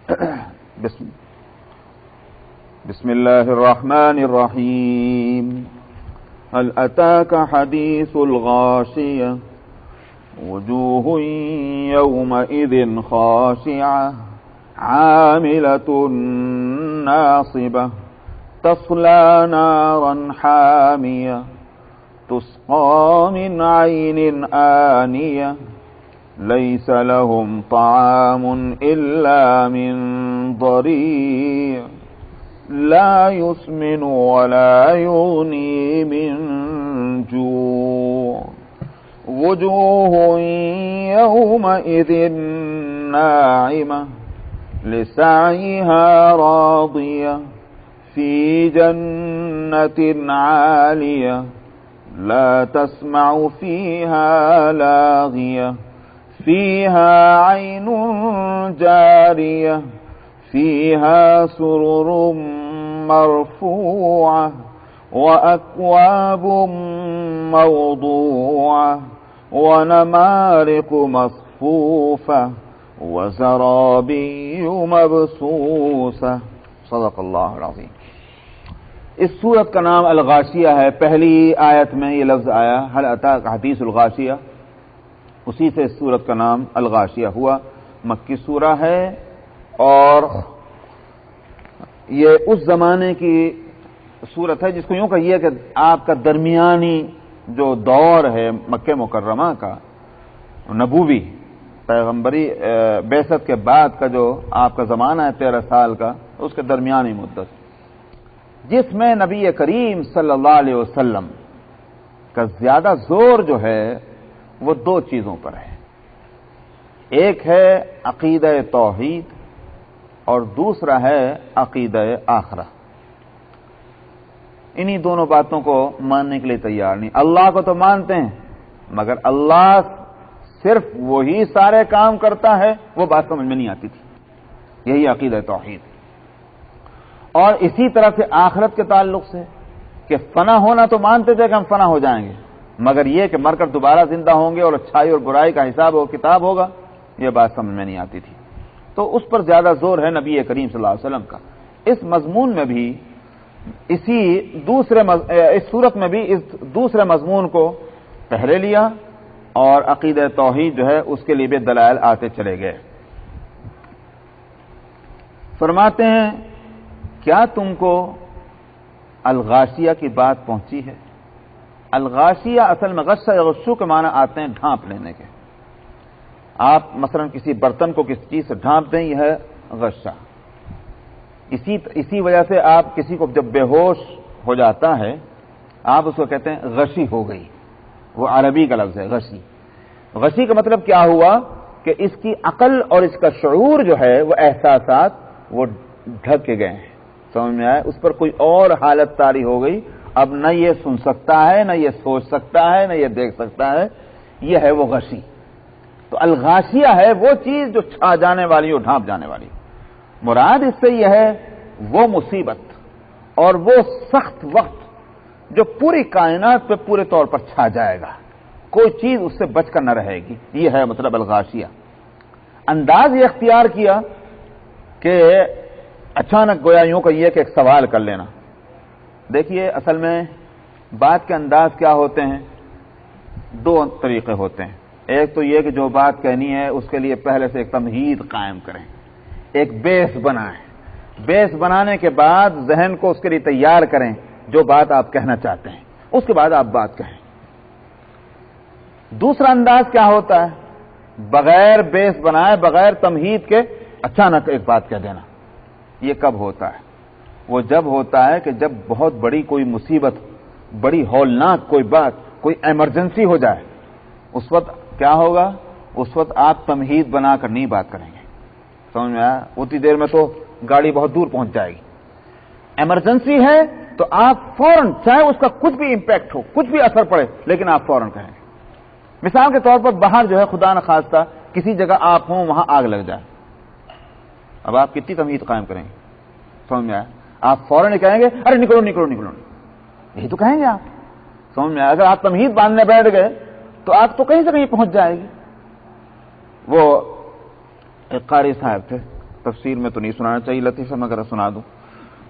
بسم الله الرحمن الرحيم. هل أتاك حديث الغاشية وجوه يومئذ خاشعة عاملة ناصبة تصلى نارا حامية تسقى من عين آنية ليس لهم طعام إلا من ضريع لا يسمن ولا يغني من جوع وجوه يومئذ ناعمة لسعيها راضية في جنة عالية لا تسمع فيها لاغية فيها عين جارية فيها سرر مرفوعة وأكواب موضوعة ونمارق مصفوفة وزرابي مبثوثة. صدق اللہ العظیم. اس سورت کا نام الغاشیہ ہے. پہلی آیت میں یہ لفظ آیا هل اتاک حدیث الغاشیہ، اسی سے اس سورت کا نام الغاشیہ ہوا. مکی سورہ ہے اور یہ اس زمانے کی سورت ہے جس کو یوں کہیے کہ آپ کا درمیانی جو دور ہے مکہ مکرمہ کا نبوی پیغمبری بعثت کے بعد کا جو آپ کا زمانہ ہے 13 سال کا، اس کے درمیانی مدت جس میں نبی کریم صلی اللہ علیہ وسلم کا زیادہ زور جو ہے وہ دو چیزوں پر ہے. ایک ہے عقیدہ توحید اور دوسرا ہے عقیدہ آخرہ. انہی دونوں باتوں کو ماننے کے لیے تیار نہیں. اللہ کو تو مانتے ہیں مگر اللہ صرف وہی سارے کام کرتا ہے، وہ بات سمجھ میں نہیں آتی تھی. یہی عقیدہ توحید. اور اسی طرح سے آخرت کے تعلق سے کہ فنا ہونا تو مانتے تھے کہ ہم فنا ہو جائیں گے، مگر یہ کہ مر کر دوبارہ زندہ ہوں گے اور اچھائی اور برائی کا حساب و کتاب ہوگا، یہ بات سمجھ میں نہیں آتی تھی. تو اس پر زیادہ زور ہے نبی کریم صلی اللہ علیہ وسلم کا. اس مضمون میں بھی اس صورت میں بھی اس دوسرے مضمون کو پہلے لیا اور عقیدہ توحید جو ہے اس کے لیے بھی دلائل آتے چلے گئے. فرماتے ہیں کیا تم کو الغاشیہ کی بات پہنچی ہے؟ الغاشیہ اصل میں غشہ یا غشو کے معنی آتے ہیں ڈھانپ لینے کے. آپ مثلا کسی برتن کو کسی چیز سے ڈھانپ دیں، یہ ہے غشہ. اسی وجہ سے آپ کسی کو جب بے ہوش ہو جاتا ہے آپ اس کو کہتے ہیں غشی ہو گئی. وہ عربی کا لفظ ہے غشی. غشی کا مطلب کیا ہوا کہ اس کی عقل اور اس کا شعور جو ہے وہ احساسات وہ ڈھک کے گئے ہیں. سمجھ میں آئے؟ اس پر کوئی اور حالت طاری ہو گئی. اب نہ یہ سن سکتا ہے، نہ یہ سوچ سکتا ہے، نہ یہ دیکھ سکتا ہے. یہ ہے وہ غشی. تو الغاشیہ ہے وہ چیز جو چھا جانے والی ہو، ڈھانپ جانے والی. مراد اس سے یہ ہے وہ مصیبت اور وہ سخت وقت جو پوری کائنات پہ پورے طور پر چھا جائے گا، کوئی چیز اس سے بچ کر نہ رہے گی. یہ ہے مطلب الغاشیہ. انداز یہ اختیار کیا کہ اچانک گویا یوں کہیے کہ ایک سوال کر لینا. دیکھیے اصل میں بات کے انداز کیا ہوتے ہیں؟ دو طریقے ہوتے ہیں. ایک تو یہ کہ جو بات کہنی ہے اس کے لیے پہلے سے ایک تمہید قائم کریں، ایک بیس بنائیں. بیس بنانے کے بعد ذہن کو اس کے لیے تیار کریں جو بات آپ کہنا چاہتے ہیں، اس کے بعد آپ بات کہیں. دوسرا انداز کیا ہوتا ہے؟ بغیر بیس بنائے، بغیر تمہید کے اچانک ایک بات کہہ دینا. یہ کب ہوتا ہے؟ وہ جب ہوتا ہے کہ جب بہت بڑی کوئی مصیبت، بڑی ہولناک کوئی بات، کوئی ایمرجنسی ہو جائے. اس وقت کیا ہوگا؟ اس وقت آپ تمہید بنا کر نہیں بات کریں گے. سمجھ میں آیا؟ اتنی دیر میں تو گاڑی بہت دور پہنچ جائے گی. ایمرجنسی ہے تو آپ فوراً، چاہے اس کا کچھ بھی امپیکٹ ہو، کچھ بھی اثر پڑے، لیکن آپ فوراً کہیں گے. مثال کے طور پر باہر جو ہے خدا نخواستہ کسی جگہ آپ ہوں، وہاں آگ لگ جائے. اب آپ کتنی تمہید قائم کریں گے؟ سمجھ میں آیا؟ آپ فوراً کہیں گے ارے نکلو نکلو نکلو. یہی تو کہیں گے آپ. سمجھ میں آیا؟ اگر آپ تمہید باندھنے بیٹھ گئے تو آگ تو کہیں سے کہیں پہنچ جائے گی. وہ ایک قاری صاحب تھے، تفسیر میں تو نہیں سنانا چاہیے لطیفہ مگر سنا دوں.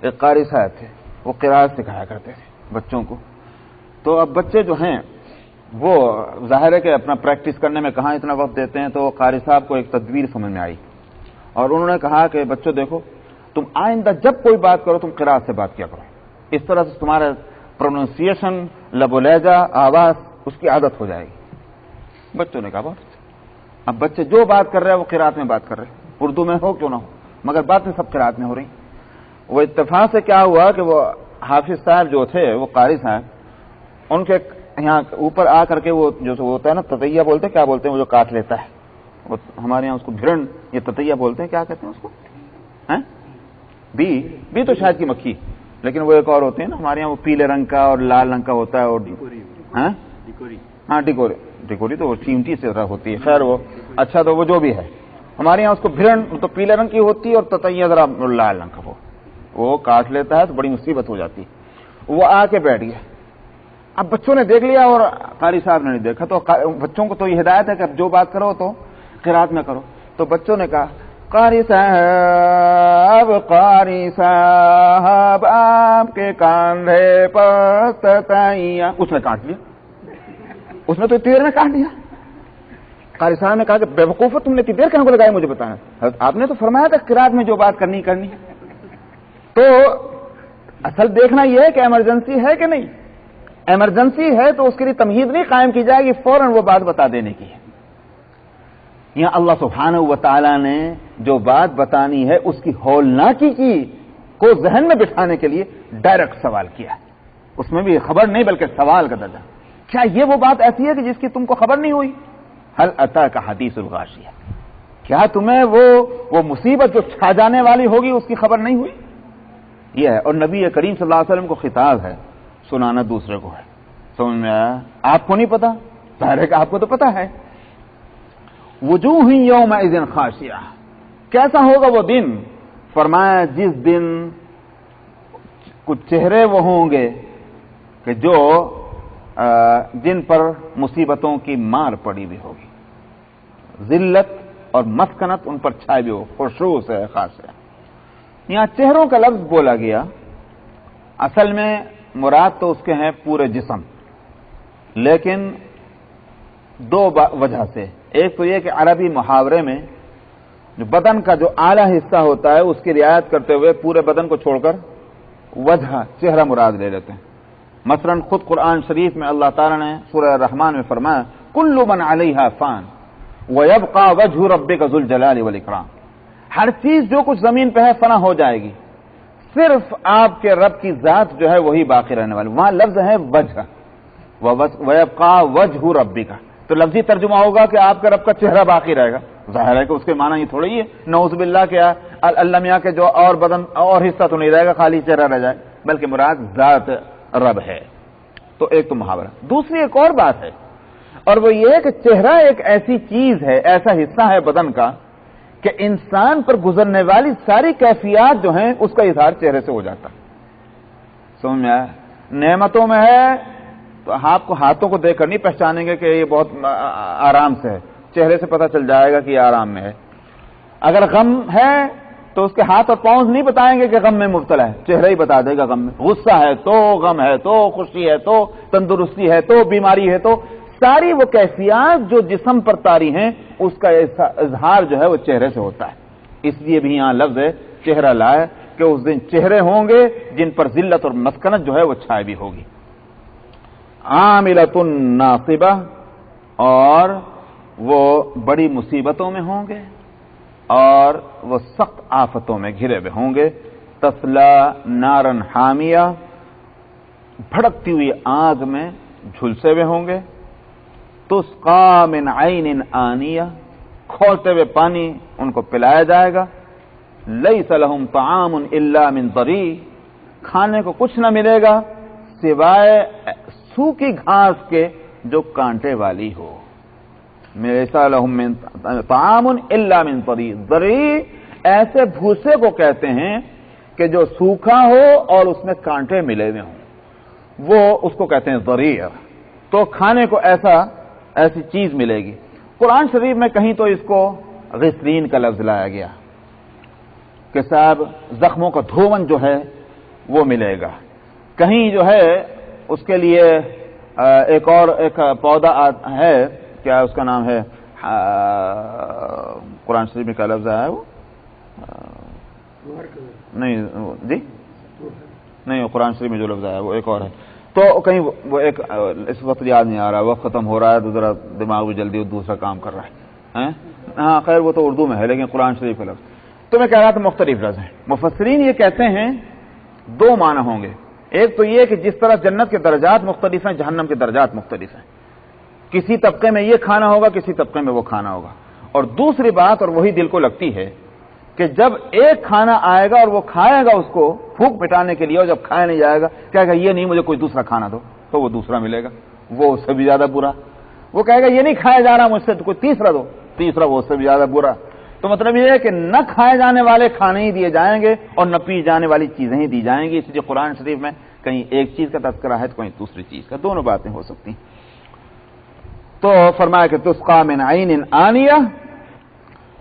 ایک قاری صاحب تھے, وہ قراءت سکھایا کرتے تھے بچوں کو. تو اب بچے جو ہیں وہ ظاہر ہے کہ اپنا پریکٹس کرنے میں کہاں اتنا وقت دیتے ہیں, تو قاری صاحب کو ایک تدبیر سمجھ میں آئی اور انہوں نے کہا کہ بچوں دیکھو, تم آئندہ جب کوئی بات کرو تم قراءت سے بات کیا کرو, اس طرح سے تمہارا پروننسیشن, لب و لہجہ, آواز اس کی عادت ہو جائے گی. بچوں نے کہا بہت اچھا. اب بچے جو بات کر رہے ہیں وہ قراءت میں بات کر رہے ہیں, اردو میں ہو کیوں نہ ہو, مگر باتیں سب قراءت میں ہو رہی. وہ اتفاق سے کیا ہوا کہ وہ حافظ صاحب جو تھے, وہ قاری صاحب, ان کے یہاں اوپر آ کر کے وہ جو ہوتا ہے نا تتیہ بولتے ہیں, کیا بولتے ہیں وہ جو کاٹ لیتا ہے, وہ ہمارے یہاں اس کو بھرن یا تتیہ بولتے ہیں, کیا کہتے ہیں اس کو, بی تو شاید کی مکھی, لیکن وہ ایک اور ہوتے ہیں نا ہمارے یہاں, وہ پیلے رنگ کا اور لال رنگ کا ہوتا ہے, اور ہاں ڈیکوری تو وہ چیمٹی سے ہوتی ہے. خیر وہ اچھا, تو وہ جو بھی ہے ہمارے یہاں اس کو بھرن تو پیلے رنگ کی ہوتی ہے اور تتیہ ذرا لال رنگ کا, وہ کاٹ لیتا ہے تو بڑی مصیبت ہو جاتی ہے. وہ آ کے بیٹھ گیا. اب بچوں نے دیکھ لیا اور قاری صاحب نے نہیں دیکھا, تو بچوں کو تو یہ ہدایت ہے کہ اب جو بات کرو تو قراءت میں کرو. تو بچوں نے کہا قاری صاحب آپ کے کاندھے پر تتیہ, اس نے کاٹ لیا, اس نے تو اتنی دیر میں کاٹ دیا. قاری صاحب نے کہا کہ بے وقوف, تم نے اتنی دیر کہاں کو لگائی مجھے بتانا, آپ نے تو فرمایا تھا قراءت میں جو بات کرنی کرنی. تو اصل دیکھنا یہ ہے کہ ایمرجنسی ہے کہ نہیں. ایمرجنسی ہے تو اس کے لیے تمہید نہیں قائم کی جائے گی, فوراً وہ بات بتا دینے کی ہے. یہاں اللہ سبحانہ و تعالی نے جو بات بتانی ہے اس کی ہولناکی کی کو ذہن میں بٹھانے کے لیے ڈائریکٹ سوال کیا ہے. اس میں بھی خبر نہیں بلکہ سوال کا درجہ. کیا یہ وہ بات ایسی ہے کہ جس کی تم کو خبر نہیں ہوئی؟ حل اتاک حدیث الغاشیہ, کیا تمہیں وہ مصیبت جو چھا جانے والی ہوگی اس کی خبر نہیں ہوئی؟ یہ ہے. اور نبی کریم صلی اللہ علیہ وسلم کو خطاب ہے, سنانا دوسرے کو ہے. سمجھ میں آیا؟ آپ کو نہیں پتا, ظاہر ہے کہ آپ کو تو پتا ہے. وجوہ یومئذ خاشعہ, کیسا ہوگا وہ دن؟ فرمایا جس دن کچھ چہرے وہ ہوں گے کہ جو جن پر مصیبتوں کی مار پڑی ہوئی ہوگی, ذلت اور مسکنت ان پر چھائے ہوئے ہو, خشوع سے خاشعہ. یہاں چہروں کا لفظ بولا گیا, اصل میں مراد تو اس کے ہیں پورے جسم, لیکن دو وجہ سے. ایک تو یہ کہ عربی محاورے میں جو بدن کا جو اعلیٰ حصہ ہوتا ہے اس کی رعایت کرتے ہوئے پورے بدن کو چھوڑ کر وجہ, چہرہ مراد لے لیتے ہیں. مثلا خود قرآن شریف میں اللہ تعالیٰ نے سورہ الرحمن میں فرمایا کل من علیہا فان ویبقى وجہ ربک ذو الجلال والاکرام, ہر چیز جو کچھ زمین پہ ہے فنا ہو جائے گی, صرف آپ کے رب کی ذات جو ہے وہی باقی رہنے والی. وہاں لفظ ہے وجہ, وَيَبْقَى وَجْهُ رَبِّكَ, تو لفظی ترجمہ ہوگا کہ آپ کا رب کا چہرہ باقی رہے گا. ظاہر ہے کہ اس کے معنی یہ تھوڑی ہے نعوذ باللہ کیا اللہ میاں کے جو اور بدن اور حصہ تو نہیں رہے گا, خالی چہرہ رہ جائے, بلکہ مراد ذات رب ہے. تو ایک تو محاورہ. دوسری ایک اور بات ہے, اور وہ یہ ہے کہ چہرہ ایک ایسی چیز ہے, ایسا حصہ ہے بدن کا کہ انسان پر گزرنے والی ساری کیفیات جو ہیں اس کا اظہار چہرے سے ہو جاتا. سمجھ میں آیا؟ نعمتوں میں ہے تو آپ کو ہاتھوں کو دیکھ کر نہیں پہچانیں گے کہ یہ بہت آرام سے ہے, چہرے سے پتہ چل جائے گا کہ یہ آرام میں ہے. اگر غم ہے تو اس کے ہاتھ اور پاؤں نہیں بتائیں گے کہ غم میں مبتلا ہے, چہرہ ہی بتا دے گا غم میں. غصہ ہے تو غم ہے, تو خوشی ہے, تو تندرستی ہے, تو بیماری ہے, تو ساری وہ کیفیات جو جسم پر طاری ہیں اس کا اظہار جو ہے وہ چہرے سے ہوتا ہے. اس لیے بھی یہاں لفظ ہے چہرہ لائے کہ اس دن چہرے ہوں گے جن پر ذلت اور مسکنت جو ہے وہ چھائے بھی ہوگی. عاملۃ ناصبہ, اور وہ بڑی مصیبتوں میں ہوں گے اور وہ سخت آفتوں میں گھرے ہوئے ہوں گے. تسلا نارن حامیہ, بھڑکتی ہوئی آگ میں جھلسے ہوئے ہوں گے. تسقا من عین آنیہ, کھولتے ہوئے پانی ان کو پلایا جائے گا. لیس لہم طعام الا من ضریع, کھانے کو کچھ نہ ملے گا سوائے سوکھی گھاس کے جو کانٹے والی ہو. لیس لہم من طعام الا من ضریع, ضریع ایسے بھوسے کو کہتے ہیں کہ جو سوکھا ہو اور اس میں کانٹے ملے ہوئے ہوں, وہ اس کو کہتے ہیں ضریع. تو کھانے کو ایسی چیز ملے گی. قرآن شریف میں کہیں تو اس کو غسلین کا لفظ لایا گیا, کہ صاحب زخموں کا دھون جو ہے وہ ملے گا. کہیں جو ہے اس کے لیے ایک اور ایک پودا ہے، کیا اس کا نام ہے، قرآن شریف میں کیا لفظ ہے وہ؟ نہیں جی نہیں، قرآن شریف میں جو لفظ ہے وہ ایک اور ہے. تو کہیں وہ ایک اس وقت یاد نہیں آ رہا، وقت ختم ہو رہا ہے تو ذرا دماغ بھی جلدی دوسرا کام کر رہا ہے. ہاں خیر وہ تو اردو میں ہے لیکن قرآن شریف کا لفظ. تو میں کہہ رہا تھا مختلف لفظ ہیں. مفسرین یہ کہتے ہیں دو معنی ہوں گے. ایک تو یہ کہ جس طرح جنت کے درجات مختلف ہیں، جہنم کے درجات مختلف ہیں. کسی طبقے میں یہ کھانا ہوگا، کسی طبقے میں وہ کھانا ہوگا. اور دوسری بات، اور وہی دل کو لگتی ہے، کہ جب ایک کھانا آئے گا اور وہ کھائے گا اس کو بھوک مٹانے کے لیے، اور جب کھایا نہیں جائے گا کہے گا یہ نہیں، مجھے کوئی دوسرا کھانا دو، تو وہ دوسرا ملے گا، وہ اس سے بھی زیادہ برا. وہ کہے گا یہ نہیں کھایا جا رہا مجھ سے، تو کوئی تیسرا دو، تیسرا وہ اس سے بھی زیادہ برا. تو مطلب یہ ہے کہ نہ کھائے جانے والے کھانے ہی دیے جائیں گے اور نہ پی جانے والی چیزیں ہی دی جائیں گی. اس لیے قرآن شریف میں کہیں ایک چیز کا تذکرہ ہے تو کہیں دوسری چیز کا، دونوں باتیں ہو سکتی. تو فرمایا کہ تسقى من عین آنیہ،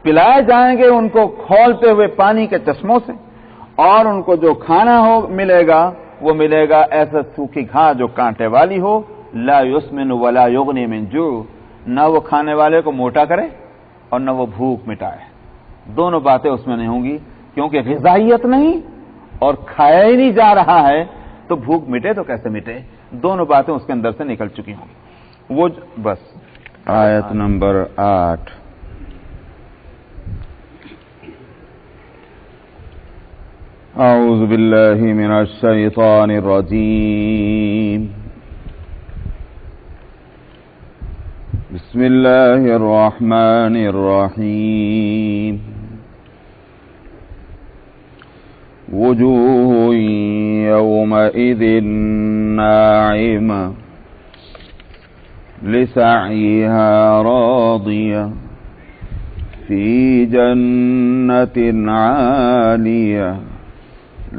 پلائے جائیں گے ان کو کھولتے ہوئے پانی کے چشموں سے، اور ان کو جو کھانا ہو ملے گا وہ ملے گا ایسا سوکھی گھاس جو کانٹے والی ہو. لا یسمن ولا یغنی من جوع، نہ وہ کھانے والے کو موٹا کرے اور نہ وہ بھوک مٹائے. دونوں باتیں اس میں نہیں ہوں گی، کیونکہ غذائیت نہیں اور کھایا ہی نہیں جا رہا ہے تو بھوک مٹے تو کیسے مٹے. دونوں باتیں اس کے اندر سے نکل چکی ہوں گی. وہ بس آیت نمبر 8. اعوذ باللہ من الشیطان الرجیم، بسم اللہ الرحمن الرحیم. وجوہ یومئذ ناعمہ لسعیها راضیہ فی جنت عالیہ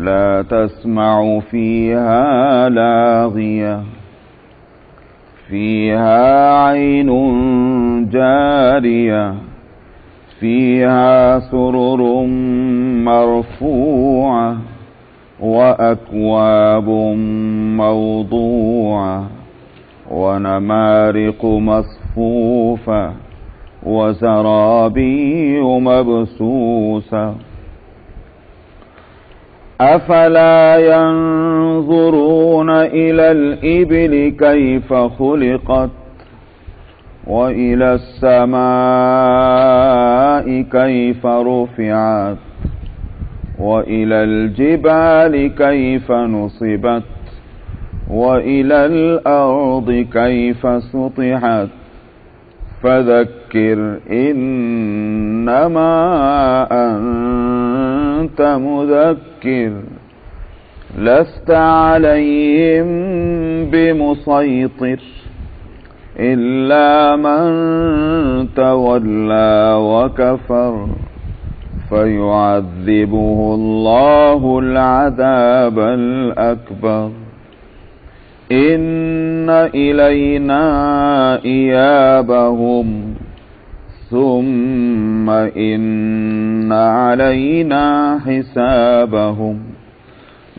لا تسمع فيها لاغية فيها عين جارية فيها سرر مرفوعة وأكواب موضوعة ونمارق مصفوفة وزرابي مبثوثة أفلا ينظرون إلى الإبل كيف خلقت وإلى السماء كيف رفعت وإلى الجبال كيف نصبت وإلى الأرض كيف سطحت فذكر إنما أنت مذكر لست عليهم بمسيطر إلا من تولى وكفر فيعذبه الله العذاب الأكبر إن إلينا إيابهم ثم إن علينا حسابهم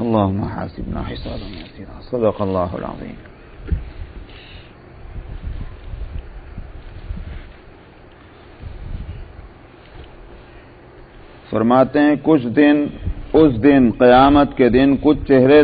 اللهم حاسبنا حسابا يسيرا صدق الله العظيم. فرماتے ہیں کچھ دن، اس دن قیامت کے دن کچھ چہرے